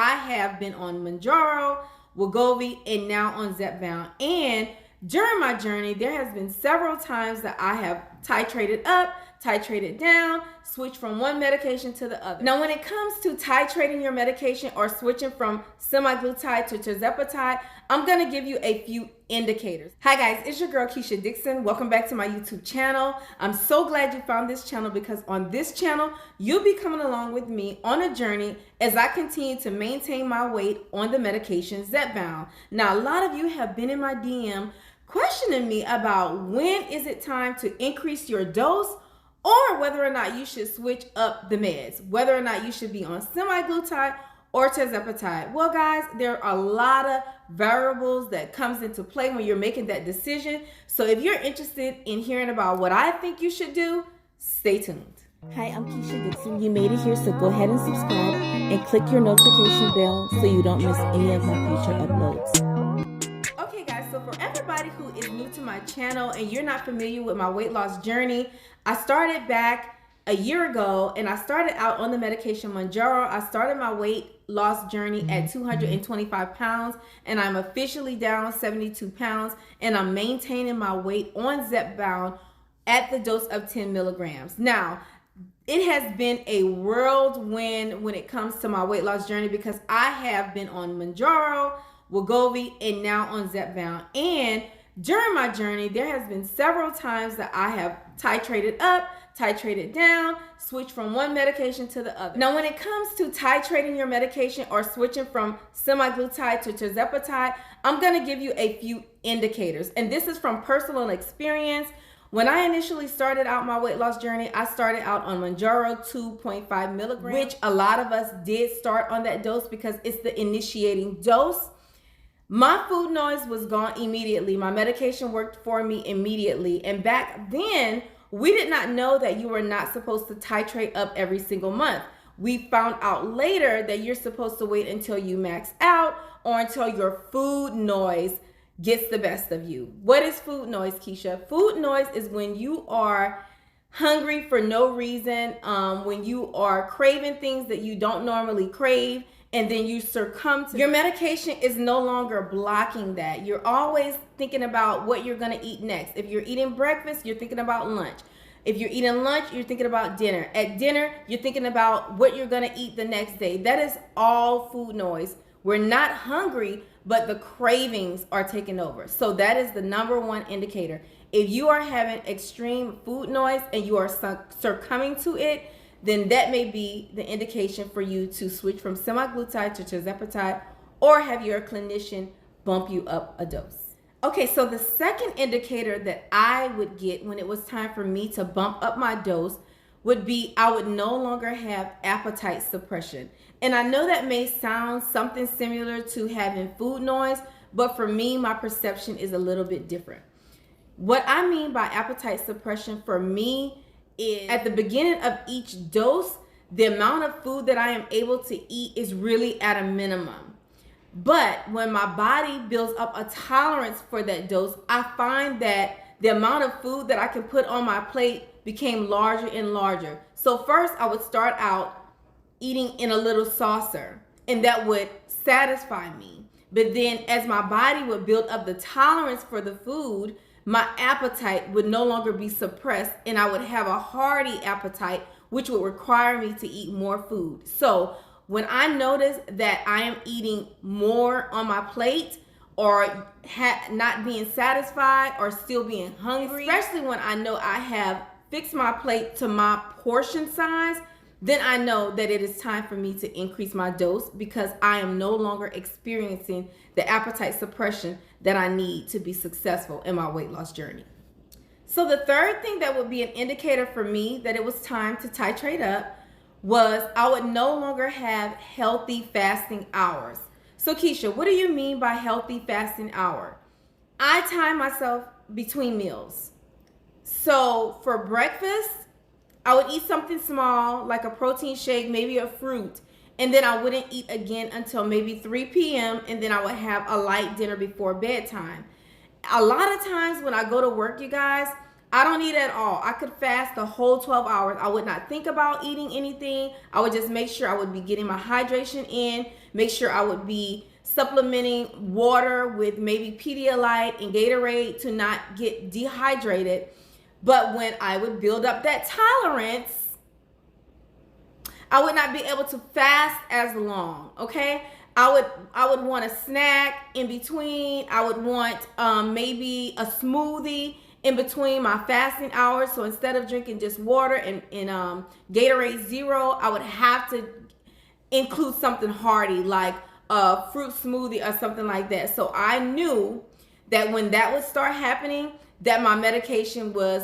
I have been on Mounjaro, Wegovy, and now on Zepbound. And during my journey, there has been several times that I have titrated up, titrated down, switch from one medication to the other. Now, when it comes to titrating your medication or switching from Semaglutide to Tirzepatide, I'm gonna give you a few indicators. Hi guys, it's your girl Keisha Dixon. Welcome back to my YouTube channel. I'm so glad you found this channel because on this channel, you'll be coming along with me on a journey as I continue to maintain my weight on the medication Zepbound. Now, a lot of you have been in my DM questioning me about when is it time to increase your dose or whether or not you should switch up the meds, whether or not you should be on semaglutide or tirzepatide. Well guys, there are a lot of variables that comes into play when you're making that decision. So if you're interested in hearing about what I think you should do, stay tuned. Hi, I'm Keisha Dixon. You made it here, so go ahead and subscribe and click your notification bell so you don't miss any of my future uploads. Okay guys, so for everybody who is new to my channel and you're not familiar with my weight loss journey, I started back a year ago and I started out on the medication Mounjaro. I started my weight loss journey at 225 pounds and I'm officially down 72 pounds and I'm maintaining my weight on Zepbound at the dose of 10 milligrams. Now, it has been a whirlwind when it comes to my weight loss journey because I have been on Mounjaro, Wegovy, and now on Zepbound. And during my journey, there has been several times that I have titrated up, titrated down, switch from one medication to the other. Now, when it comes to titrating your medication or switching from semaglutide to tirzepatide, I'm gonna give you a few indicators. And this is from personal experience. When I initially started out my weight loss journey, I started out on Mounjaro 2.5 milligrams, which a lot of us did start on that dose because it's the initiating dose. My food noise was gone immediately. My medication worked for me immediately. And back then, we did not know that you were not supposed to titrate up every single month. We found out later that you're supposed to wait until you max out or until your food noise gets the best of you. What is food noise, Keisha? Food noise is when you are hungry for no reason, when you are craving things that you don't normally crave, and then you succumb to your medication is no longer blocking that. You're always thinking about what you're gonna eat next. If you're eating breakfast, you're thinking about lunch. If you're eating lunch, you're thinking about dinner. At dinner, you're thinking about what you're gonna eat the next day. That is all food noise. We're not hungry, but the cravings are taking over. So that is the number one indicator. If you are having extreme food noise and you are succumbing to it, then that may be the indication for you to switch from semaglutide to tirzepatide or have your clinician bump you up a dose. Okay, so the second indicator that I would get when it was time for me to bump up my dose would be I would no longer have appetite suppression. And I know that may sound something similar to having food noise, but for me, my perception is a little bit different. What I mean by appetite suppression for me is at the beginning of each dose, the amount of food that I am able to eat is really at a minimum. But when my body builds up a tolerance for that dose, I find that the amount of food that I can put on my plate became larger and larger. So first I would start out eating in a little saucer and that would satisfy me. But then as my body would build up the tolerance for the food, my appetite would no longer be suppressed and I would have a hearty appetite, which would require me to eat more food. So when I notice that I am eating more on my plate or not being satisfied or still being hungry, especially when I know I have fixed my plate to my portion size, then I know that it is time for me to increase my dose because I am no longer experiencing the appetite suppression that I need to be successful in my weight loss journey. So the third thing that would be an indicator for me that it was time to titrate up was I would no longer have healthy fasting hours. So Keisha, what do you mean by healthy fasting hour? I time myself between meals. So for breakfast, I would eat something small like a protein shake, maybe a fruit, and then I wouldn't eat again until maybe 3 p.m. and then I would have a light dinner before bedtime. A lot of times when I go to work, you guys, I don't eat at all. I could fast the whole 12 hours. I would not think about eating anything. I would just make sure I would be getting my hydration in, make sure I would be supplementing water with maybe Pedialyte and Gatorade to not get dehydrated. But when I would build up that tolerance, I would not be able to fast as long, okay? I would want a snack in between. I would want maybe a smoothie in between my fasting hours. So instead of drinking just water and Gatorade Zero, I would have to include something hearty like a fruit smoothie or something like that. So I knew that when that would start happening, that my medication was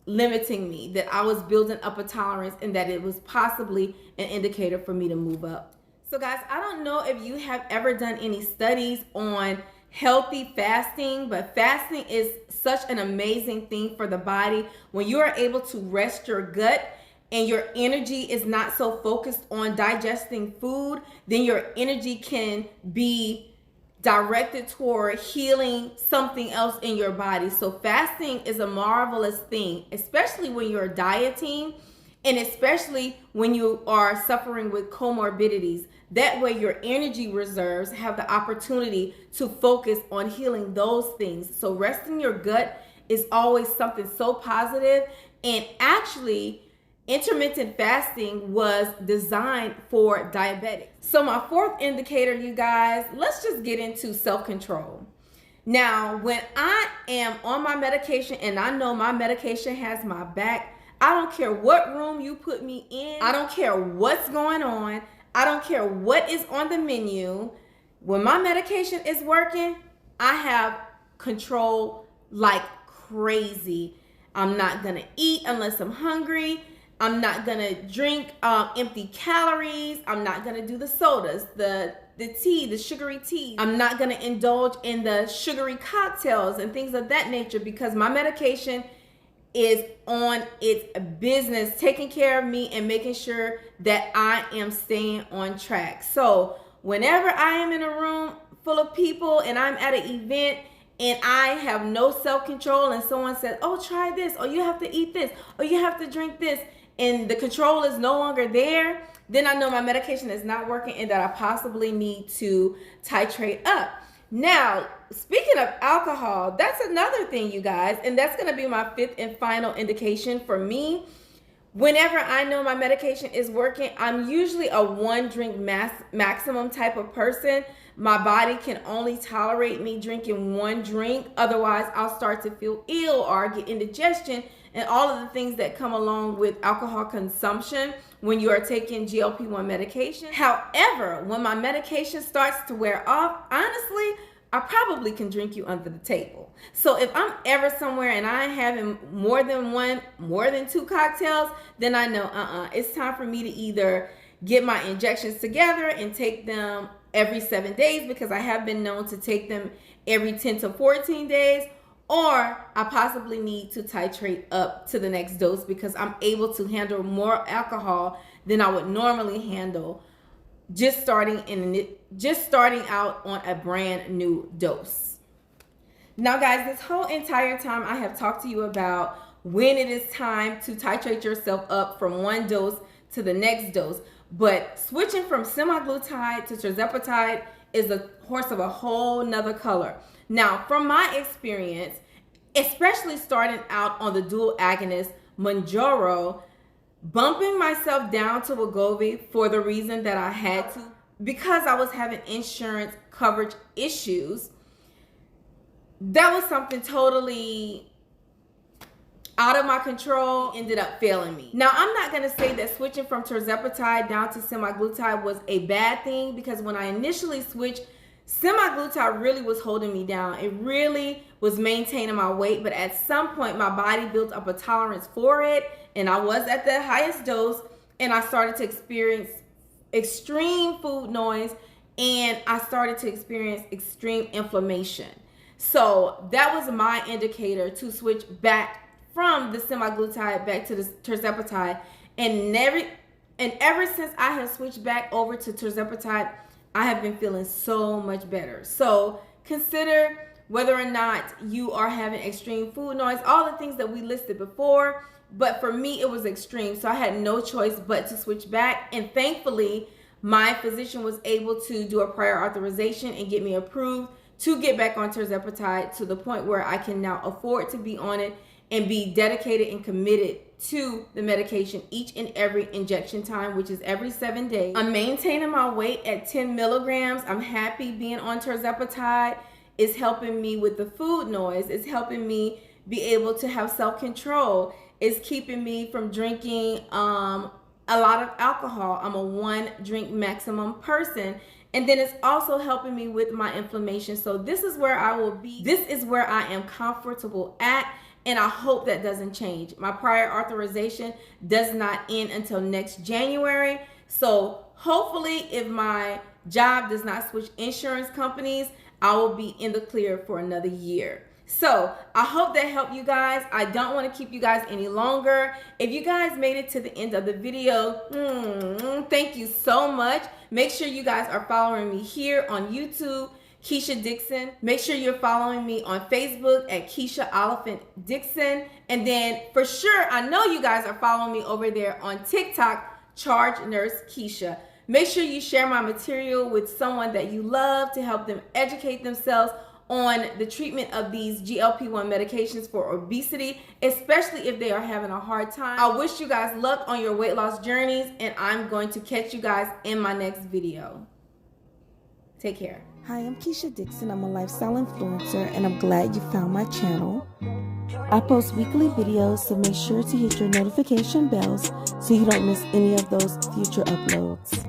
limiting me, that I was building up a tolerance, and that it was possibly an indicator for me to move up. So guys, I don't know if you have ever done any studies on healthy fasting, but fasting is such an amazing thing for the body. When you are able to rest your gut and your energy is not so focused on digesting food, then your energy can be directed toward healing something else in your body. So fasting is a marvelous thing, especially when you're dieting and especially when you are suffering with comorbidities. That way your energy reserves have the opportunity to focus on healing those things. So resting your gut is always something so positive, and actually intermittent fasting was designed for diabetics. So my fourth indicator, you guys, let's just get into self-control. Now, when I am on my medication and I know my medication has my back, I don't care what room you put me in. I don't care what's going on. I don't care what is on the menu. When my medication is working, I have control like crazy. I'm not gonna eat unless I'm hungry. I'm not gonna drink empty calories. I'm not gonna do the sodas, the tea, the sugary tea. I'm not gonna indulge in the sugary cocktails and things of that nature, because my medication is on its business, taking care of me and making sure that I am staying on track. So whenever I am in a room full of people and I'm at an event and I have no self-control and someone says, oh, try this, or you have to eat this, or you have to drink this, and the control is no longer there, then I know my medication is not working and that I possibly need to titrate up. Now, speaking of alcohol, that's another thing, you guys, and that's going to be my fifth and final indication for me. Whenever I know my medication is working, I'm usually a one drink maximum type of person. My body can only tolerate me drinking one drink. Otherwise, I'll start to feel ill or get indigestion and all of the things that come along with alcohol consumption when you are taking GLP-1 medication. However, when my medication starts to wear off, honestly, I probably can drink you under the table. So if I'm ever somewhere and I'm having more than two cocktails, then I know it's time for me to either get my injections together and take them every 7 days, because I have been known to take them every 10 to 14 days, or I possibly need to titrate up to the next dose because I'm able to handle more alcohol than I would normally handle just starting out on a brand new dose. Now guys, this whole entire time I have talked to you about when it is time to titrate yourself up from one dose to the next dose, but switching from semaglutide to tirzepatide is a horse of a whole nother color. Now, from my experience, especially starting out on the dual agonist Mounjaro, bumping myself down to Wegovy for the reason that I had to, because I was having insurance coverage issues, that was something totally out of my control, ended up failing me. Now, I'm not going to say that switching from tirzepatide down to semaglutide was a bad thing, because when I initially switched, semaglutide really was holding me down. It really was maintaining my weight, but at some point my body built up a tolerance for it, and I was at the highest dose, and I started to experience extreme food noise, and I started to experience extreme inflammation. So that was my indicator to switch back from the semaglutide back to the tirzepatide, and ever since I have switched back over to tirzepatide, I have been feeling so much better. So consider whether or not you are having extreme food noise, all the things that we listed before. But for me, it was extreme, so I had no choice but to switch back. And thankfully, my physician was able to do a prior authorization and get me approved to get back on Tirzepatide, to the point where I can now afford to be on it and be dedicated and committed to the medication each and every injection time, which is every 7 days. I'm maintaining my weight at 10 milligrams. I'm happy being on Tirzepatide. It's helping me with the food noise. It's helping me be able to have self-control. It's keeping me from drinking a lot of alcohol. I'm a 1 drink maximum person. And then it's also helping me with my inflammation. So this is where I will be. This is where I am comfortable at. And I hope that doesn't change. My prior authorization does not end until next January. So hopefully, if my job does not switch insurance companies, I will be in the clear for another year. So I hope that helped you guys. I don't want to keep you guys any longer. If you guys made it to the end of the video, thank you so much. Make sure you guys are following me here on YouTube, Keisha Dixon. Make sure you're following me on Facebook at Keisha Oliphant Dixon. And then for sure, I know you guys are following me over there on TikTok, Charge Nurse Keisha. Make sure you share my material with someone that you love to help them educate themselves on the treatment of these GLP-1 medications for obesity, especially if they are having a hard time. I wish you guys luck on your weight loss journeys, and I'm going to catch you guys in my next video. Take care. Hi, I'm Keisha Dixon. I'm a lifestyle influencer, and I'm glad you found my channel. I post weekly videos, so make sure to hit your notification bells so you don't miss any of those future uploads.